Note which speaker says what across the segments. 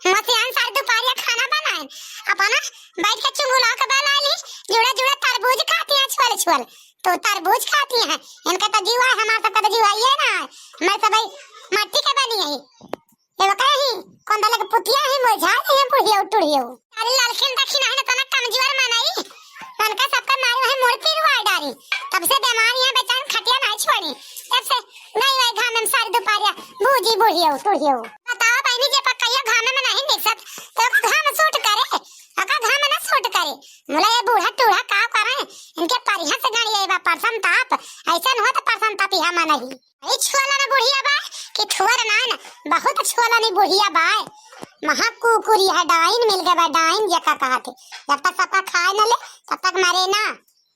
Speaker 1: मसियान सारी दोपहरिया खाना बनाए अपना बैठ के चुंगला के बना ली। जुड़ा जुड़ा तरबूज खाती है छोल छोल, तो तरबूज खाती है। इनका तो जीवा है, हमारा तो जीवा ही है ना। मैं तो भाई मट्टी के बनी है ये बताही कौन दाले के पुतिया है मुझा है बुढ़िया उठुड़ियो। अरे ललखिन दक्षिण है ना तना कमजोर मनाई उनका सबका मारो है मूर्ति रुआ डारी। तब से बीमारी है बेचान खटिया नहीं छोड़ी, तब से नहीं वही घाम में सारी दोपहरिया बूजी बुढ़िया उठुड़ियो। बताओ बहनी जे पकैया घाम में नहीं देख सक तो घाम सूट करे अका घाम ना सूट करे। मुला ये बूढ़ा टूढ़ा का करे इनके परिहा से गाड़ी आइबा परसन ताप ऐसा न हो तो परसन ताप यहां में नहीं। ए छोला ना बुढ़िया बा कि ठुवर ना बहुत छोला नहीं बुढ़िया बा महा कुकुरी है डाइन मिल गया बा डाइन जका कहते। जब तक सबका खाए न ले तब तक मरे ना,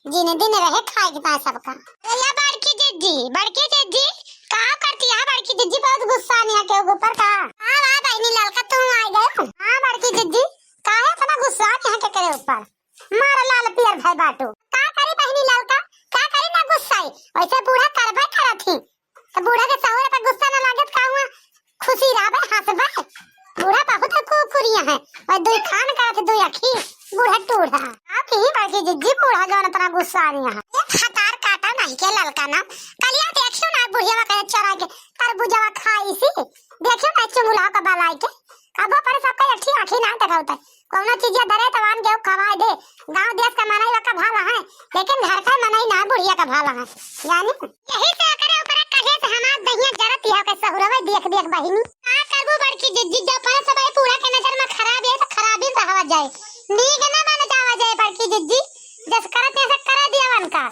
Speaker 1: जिने दिन रहे खाए के पास सबका। या बड़की जिज्जी का करती है बड़की जिज्जी बहुत गुस्सा नहीं है के ऊपर का। हां वाह बहनी ललका तुम आ गए। हां बड़की जिज्जी काहे इतना गुस्सा नहीं है के करे ऊपर मार लाल पियर भाई बाटू का करे बहनी ललका का करे ना गुस्सा वैसे बूढ़ा करबे करत ही तो बूढ़ा के सहुरे पे गुस्सा ना लागत का हुआ खुशी रहबे हंसबे। बूढ़ा बहुत कुकुरिया है और दुई खान करत दुई अखी बूढ़ा टूढ़ा आप ही बड़की जिज्जी बूढ़ा जौन इतना गुस्सा नहीं है। ये खतार काटा नहीं के ललका ना कलिया देखियो ना बुढ़िया के चरा के तरबूजवा खाई सी देखियो ना चुंगला का बलाई के कबो पर सबका अखी आखी ना दिखाउता कोनो चीज दरे तवान के खवाए दे। गांव देश का मनाई का भाला है लेकिन घर का मनाई ना बुढ़िया का भाला है जानी। यही से करे ऊपर कहे से हमार दहिया जरत है के सहुरवे देख देख बहिनी का करबो बड़की जिज्जी जब पर सब पूरा के नजर में खराब है तो खराब ही रहा जाए नीक ना मान जावा जाए बड़की जिज्जी जस करत ऐसा कर दियावन का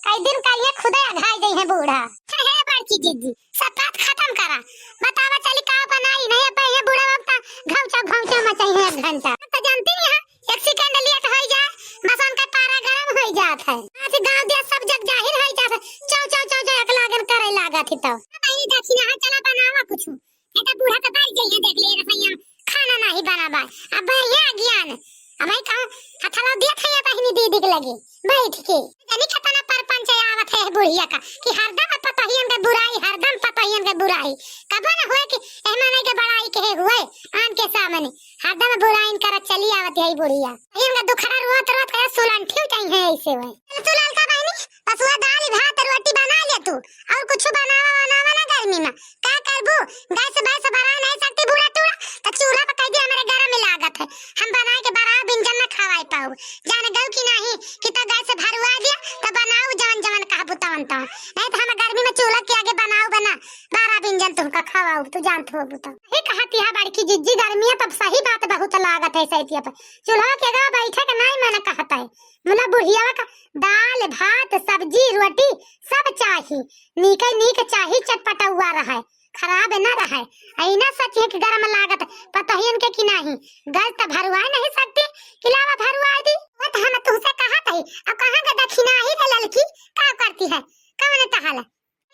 Speaker 1: कई दिन का ये खुदा घाई गई है बूढ़ा है बड़की जिज्जी सब बात खत्म करा बतावा चली का बनाई नहीं अब ये बूढ़ा वक्त घावचा मचाई है 1 घंटा तो जानती नहीं है 1 सेकंड लिया तो हो जा बस उनका पारा गरम हो जात है। आज गांव देश सब जग जाहिर हो जात है चौ एक लागन करे लागत ही तो नहीं दक्षिण हां चला बनावा कुछ ए तो बूढ़ा के बैठ जाइए देख ले रसैया खाना नहीं बनाबा अब ये ज्ञान अब मैं कहूं हथला देख है बहनी दीदी के लगे बैठ के जानी खतना परपंच आवत है बुढ़िया का कि हरदम पतहियन के बुराई हरदम पतहियन के बुराई कबो न होए कि एहमाने के बड़ाई के हुए आन के सामने हरदम बुराई कर चली आवत है बुढ़िया इनका दुखड़ा रोत रोत के सुलंठी चाहिए ऐसे हुए तू लाल का बहनी पसुआ दाल भात रोटी बना ले तू और कुछ बनावा ना गर्मी में का करबू गैस भैंस भरा नहीं सकती बूढ़ा टूड़ा तो चूल्हा पर कह दे हमारे घर में लागत है हम बनाए के बड़ा व्यंजन न खवाए पाऊ जाने गौ की नहीं कि तो गैस भरवा दिया तो बनाऊ जवन जवन कहा बुतावन तो नहीं तो हम गर्मी में चूल्हा के आगे बनाऊ बना 12 व्यंजन तुमका खवाऊ तू जानत हो बुता हे कहती है बड़की जिज्जी गर्मी है तब सही बात बहुत लागत है सैतिया पर चूल्हा के आगे बैठे के नहीं मैंने कहता है मुला बुढ़िया का दाल भात सब्जी रोटी सब चाहिए नीक चाहिए चटपटा हुआ रहा है खराब न रहा है ऐना सच है कि गरम लागत पतहियन के कि नहीं गैस तो भरवा नहीं सकती किलावा भरवा दी वो तो हम तुमसे कहा था अब कहां का दक्षिणा ही ललकी का करती है कौन तहला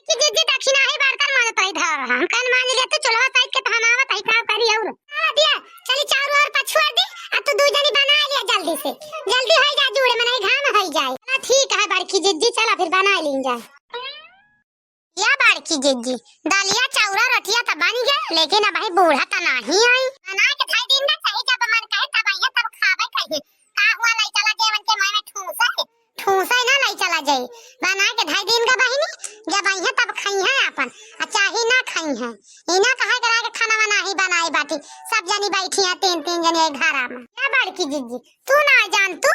Speaker 1: कि जिज्जी दक्षिणा ही बर्तन मानत है धर हम कन मान ले तो चुलवा साइड के तहनावत है का करी और आ दिया चली चारों ओर पछुआ दी अब तू दो जनी बना लिया जल्दी से जल्दी हो जा जुड़े मने घाम हो जाए ठीक है बड़की जिज्जी चला फिर बना लें जा या बड़की जिज्जी दालिया चौरा रोटिया तो बन गया लेकिन अब भाई बूढ़ा तो नहीं आई बना के खाई दिन ना चाहिए जब मन कहे तब आइए तब खावे कहिए का हुआ लाई चला जेवन के मैं ठूसा ना लाई चला जाए बना के 2.5 दिन का बहिनी जब आइए तब खाई है अपन चाहे ना खाई है इना कहे करा के खाना बना ही बनाई बाटी सब जनी बैठी है 3 जनी घर में। या बड़की जिज्जी तू ना जान तू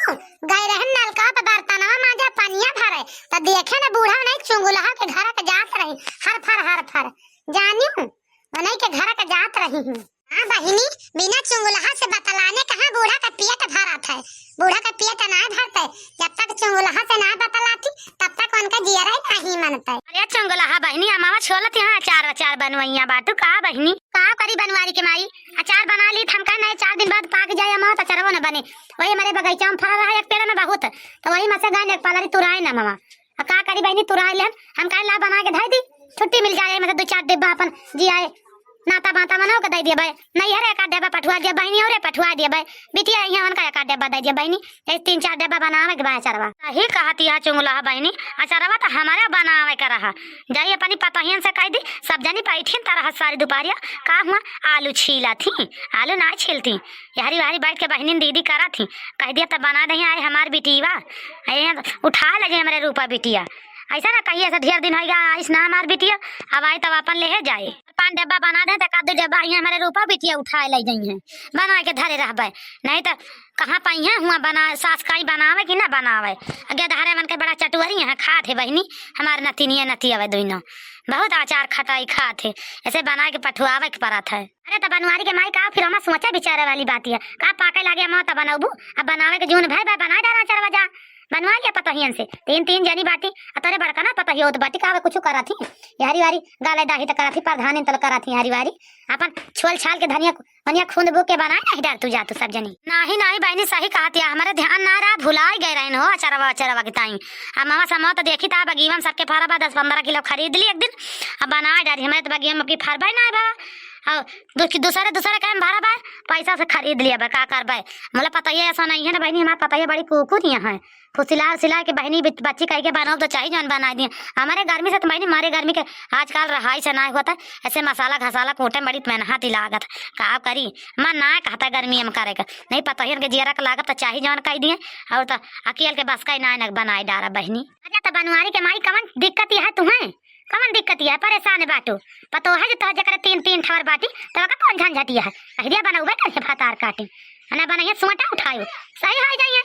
Speaker 1: गए रहन नलका पे बर्तनवा मांजे पानिया भरे तो देखे ना बूढ़ा नहीं चुंगुलहा के घर के जात रही हर फर जानियो नहीं के घर के जात रही हूं। हां बहिनी बिना चुंगुलहा से बतलाने कहां बूढ़ा का पेट भरत है बूढ़ा का पेट ना भरता जब तक चुंगुलहा से ना बतलाती तब तक उनका जियरा नहीं मनता।
Speaker 2: अरे चुंगुलहा बहिनी अमावा छोलत यहां अचार बनवैया बाटू का बहिनी का करी बनवारी के माई अचार बना ली हम कह नहीं 4 दिन बाद पाक जाए अमावा तो अचारवा न बने वही हमारे बगीचा में फल रहा है एक पेड़ में बहुत तो वही में से गए एक पालरी तुराए ना मामा का करी बहिनी तुराए ले हम कह ला बना के धाई दी छुट्टी मिल जाए मतलब 2-4 डिब्बा अपन जी आए नाता बाता मनो के दे दिए भाई नहीं हरे का डब्बा पठवा दिया बहनी और पठवा दिया भाई बिटिया यहाँ मन का डब्बा दे दिया बहनी ये 3-4 डब्बा बनावे के भाई अचारवा ही कहती है चुंगला बहनी अचारवा तो हमारा बनावे का रहा जाई अपनी पतहियन से कह दी सब जनी बैठी तरह सारी दोपहरिया का हुआ आलू छीला थी आलू ना छीलती यारी वारी बैठ के बहनी दीदी करा थी कह दिया तब बना दही आए हमार बिटिया उठा ले हमारे रूपा बिटिया ऐसा ना कहिए ऐसा ढेर दिन होगा आइस ना हमार बिटिया अब आए तब अपन ले जाए 5 डब्बा बना दे तक 2 डब्बा यहाँ हमारे रूपा बिटिया उठा ले जाई है बना के धरे रहबे नहीं तो कहाँ पाई है हुआ बना सास काई बनावे कि ना बनावे अगे धारे मन के बड़ा चटुअरी है खात है बहनी हमारे नतीनिया नती आवे दोनों बहुत अचार खटाई खात है ऐसे बना के पठुआवे के पड़त है अरे तब बनवारी के माई का फिर हम सोचा बिचारे वाली बात है का पाके लागे हम तब बनाबू अब बनावे के जून भाई बना डाला चार बजा बनवा लिया पतहियन से 3 जनी बाटी अतरे बड़का ना पतहियो तो बाटी का कुछ करा थी यारी वारी गाले दाही त करा थी प्रधान तल करा थी यारी वारी अपन छोल छाल के धनिया खून बो के बनाए नहीं डर तू जा तू सब जनी नहीं बहनी सही कहती है हमारे ध्यान ना रहा भुलाई गए रहे हो अचरवा के ताई अब मामा समा तो देखी था बगीवन सबके फरबा 10-15 किलो खरीद ली एक दिन अब बनाए डारी हमारे तो बगीवन की फरबा ना है बाबा दूसरे काम भरा बा पैसा से खरीद लिया बा का करबे मोला पता ही ऐसा नहीं है ना बहनी हमारा पता ही बड़ी कुकुरिया है फुसिला के बहनी बच्ची कह के बनाओ तो चाहिए जान बना दिए हमारे गर्मी से तो बहनी हमारे गर्मी के आजकल रहाई से ना होता ऐसे मसाला घसाला कोटे में बड़ी मेहनत ही लागत का करी मन ना कहता गर्मी में करेगा नहीं पता ही जीरा का लागत तो चाहिए जान कह दिए और तो अकेल के बस का ना बनाए डारा बहनी अरे तो बनवारी के माई कमन दिक्कत है तुम्हें कमन दिक्कत है परेशान बाटो पतो है जो जकर 3 ठवर बाटी तो का कौन झंझटिया है कहिया बनाऊबे कर भातार काटी ना बनाइए सोटा उठायो सही हो जाइए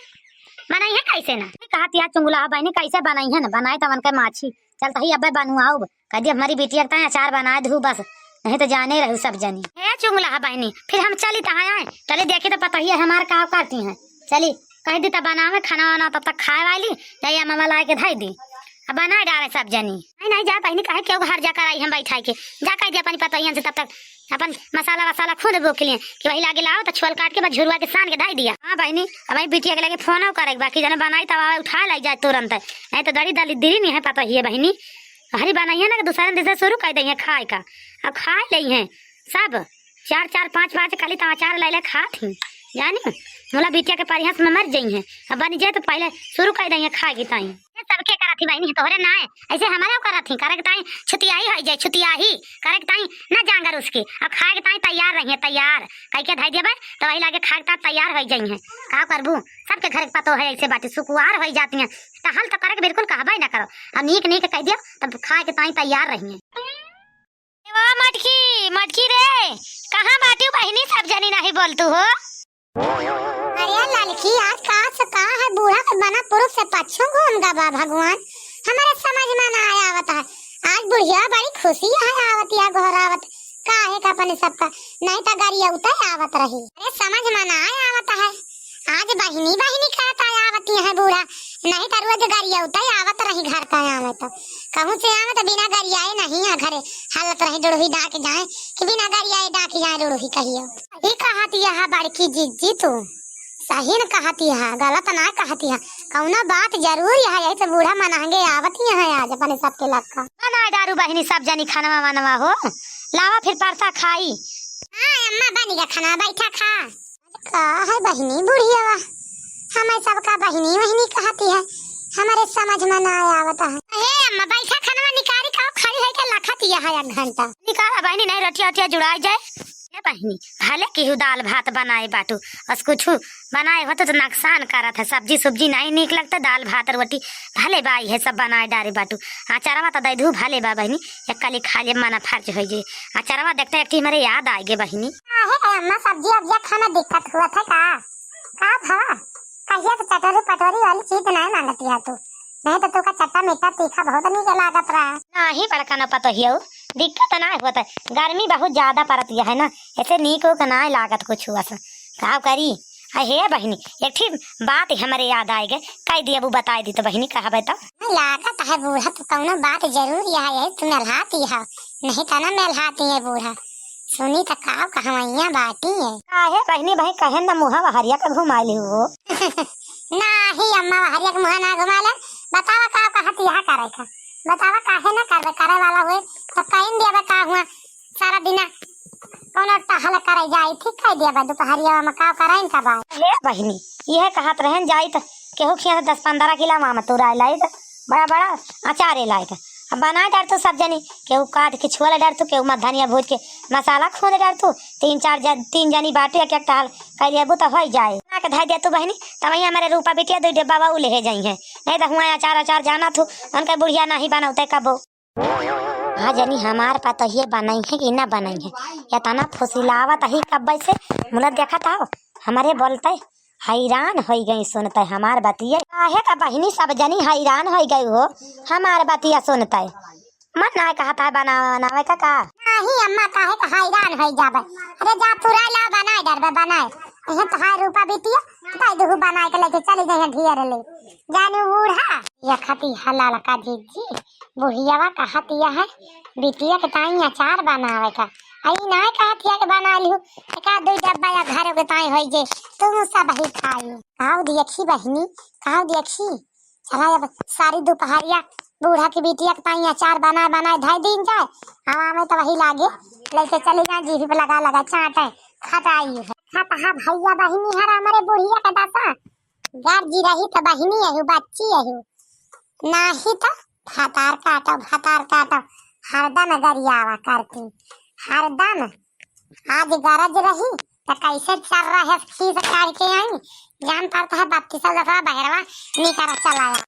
Speaker 2: बनाइए कैसे ना कहती है चुंगला बहनी कैसे बनाई है ना बनाए तो मन के माछी चलता ही अब बनवाओ कह हमारी बेटिया का अचार बना दू बस नहीं तो जाने रहू सब जनी है चुंगला बहनी फिर हम चली तहाँ आए चले देखी तो पता ही है हमारे का करती हैं चली कह दी तब बनावे खाना वाना तब तक खाए वाली या मामा ला के धाई दी अब बना डाले सब जनी नहीं जा बहनी कहे क्यों घर जाकर आई हम बैठा के जा कह दिया अपनी पतोहियन से तब तक अपन मसाला वसाला खुद बोक लिए कि वही लागे लाओ तो छोल काट के बाद झुरवा के सान के धाई दिया हाँ बहनी अब बिटिया के लगे फोन करे बाकी जने बनाई तब उठा लाई जाए तुरंत नहीं तो दड़ी दली दिली नहीं है पता ही है बहनी हरी बनाइए ना दूसरे दिन से शुरू कर दी खाए का अब खा ली है सब 4 5 कली तो अचार ले खा थी जानी मोला बिटिया के परिहस में मर जाई है अब बनी जाए तो पहले शुरू कर दी खाएगी ताई सबके करा थी बहनी तोहरे ना है ऐसे हमारा करा थी करे ताई छुतिया ही हो जाए छुतिया ही करे ताई ना जांगर उसकी अब खाए के ताई तैयार रही है तैयार कह के धाई देबे तो वही लागे खाए के तैयार हो जाई है का करबू सबके घर पतो है ऐसे बाटी सुकुआर हो जाती है तो हल तो करे के बिल्कुल कहबे ना करो अब नीक कह दियो तब खाए के ताई तैयार रही है वो मटकी रे कहां बाटी बहनी सब जनी नहीं बोलतू हो
Speaker 1: अरे लड़की आज का है बूढ़ा के बना पुरुष से पछू घूम गा बा भगवान हमारे समझ में ना आया आवत है आज बुढ़िया बड़ी खुशी है आवत या घर आवत काहे का अपने सबका नहीं तो गाड़िया उतर आवत रही अरे समझ में ना आया आवत है आज बहिनी कहता आवत है बूढ़ा नहीं तो रोज गाड़िया उतर आवत रही घर का आवे तो कहूं से आवे तो बिना गाड़िया आए नहीं है घरे हालत रही डोड़ी डाक जाए कि बिना गाड़िया आए डाक जाए डोड़ी कहियो ये कहती है बड़की जीजी तू सही न कहती है गलत ना कहती है कौना बात जरूर है ऐसे बूढ़ा मनांगे आवती है आज अपने सबके लक्का
Speaker 2: बना दारू बहनी सब जनी खाना मनवा हो लावा फिर परसा खाई
Speaker 1: हां अम्मा बनी का खाना बैठा खा का है बहनी बुढ़िया हमें सबका बहनी कहती है हमारे समझ में ना आवत है ए अम्मा बैठा खाना निकाली का खड़ी है के लखती है 1 घंटा
Speaker 2: निकाला बहनी नहीं रोटिया जुड़ाई जाए बहनी भले केहू दाल भात बनाए बाटू बस कुछ बनाए होते तो नुकसान करा था सब्जी नहीं निक लगता दाल भात रोटी भले बाई है सब बनाए डारे बाटू अचारवा तो दे दू भले बा बहनी एक कली खा ले मना फर्ज हो जे अचारवा देखते एक मेरे याद आएगे बहनी
Speaker 1: अम्मा सब्जी खाना दिक्कत हुआ था का था कहिया तो पटोरी वाली चीज नहीं मांगती है तू नहीं तो का चट्टा मीठा तीखा बहुत नहीं लागत रहा
Speaker 2: नहीं बड़का न पता हियो दिक्कत ना होता गर्मी बहुत ज्यादा पड़ती है ना ऐसे नीक हो ना लागत कुछ हुआ का करी हे बहनी एक ठीक बात हमारे याद आए गए कह दिया वो बता दी तो बहनी कहा बता
Speaker 1: लागत है बूढ़ा तो कौनो बात जरूर है तू मेलहाती है नहीं तो ना मेलहाती है बूढ़ा सुनी तो काव कहवैया बाटी है
Speaker 2: काहे बहनी भाई कहे ना मुहा हरिया का घुमा ली हो
Speaker 1: नहीं अम्मा हरिया का मुहा ना घुमा ले बतावा काव कहती है करे का बतावा काहे ना करबे करे वाला हुए तो कहीं दिया का हुआ सारा दिन कौन टहल करे जाई ठीक कह दिया बा दोपहरिया में का कराइन का बा
Speaker 2: ले बहिनी यह कहत रहन जाई त केहू खिया 10-15 किलो मामा तोरा लाई त बड़ा बड़ा अचारे लाई त अब बना डार तो सब जनी केहू काट के छुआ डार तो केहू मत धनिया भूज के मसाला खोद डार तो 3 जनी बाटे एक टहल कह बो तो हो जाए ना के धाई दे तू बहनी तब यहाँ हमारे रूपा बेटिया 2 डब्बा बाबू ले जाई है नहीं तो हुआ अचार जाना थू उनका बुढ़िया नहीं बनाते कबो हाँ जनी हमार पता ये बनाई है कि ना बनाई है या तना फुसिलावत ही कब्बे से मुला देखा था हमारे बोलते हैरान हो गई सुनते हमार बतिया काहे का बहिनी सब जनी हैरान हो गई हो हमार बतिया सुनते मन ना कहता बनावे का
Speaker 1: नहीं अम्मा काहे का हैरान हो जाबे अरे जा पूरा ला बनाए डरबे बनाए यहां तो हाय रूपा बेटिया ताई दुहु बनाए के लेके चली गई ढेर ले जाने बूढ़ा या खती हलाल का जी बुढ़ियावा कहतिया है बेटिया के ताई अचार बनावे का आई ना कहतिया के बना लियो एक 2 डब्बा या घर के ताई होई जे तुम सब ही खाई आओ देखी बहनी आओ देखी चला अब सारी दोपहरिया बूढ़ा की बेटिया के ताई अचार बना धाई दिन जाए हवा में तो वही लागे लेके चले जाए जीभ पे लगा चाटे खटाई है खाता हा भैया बहिनी हर हमारे बुढ़िया का दासा घर जी रही तो बहिनी है बच्ची है नाही तो भातार काटो हरदम गरियावा करती हरदम आज गरज रही तो कैसे चल रहा है खीस काट के आई जान पड़ता है 32 दफा बहरवा निकल चलाया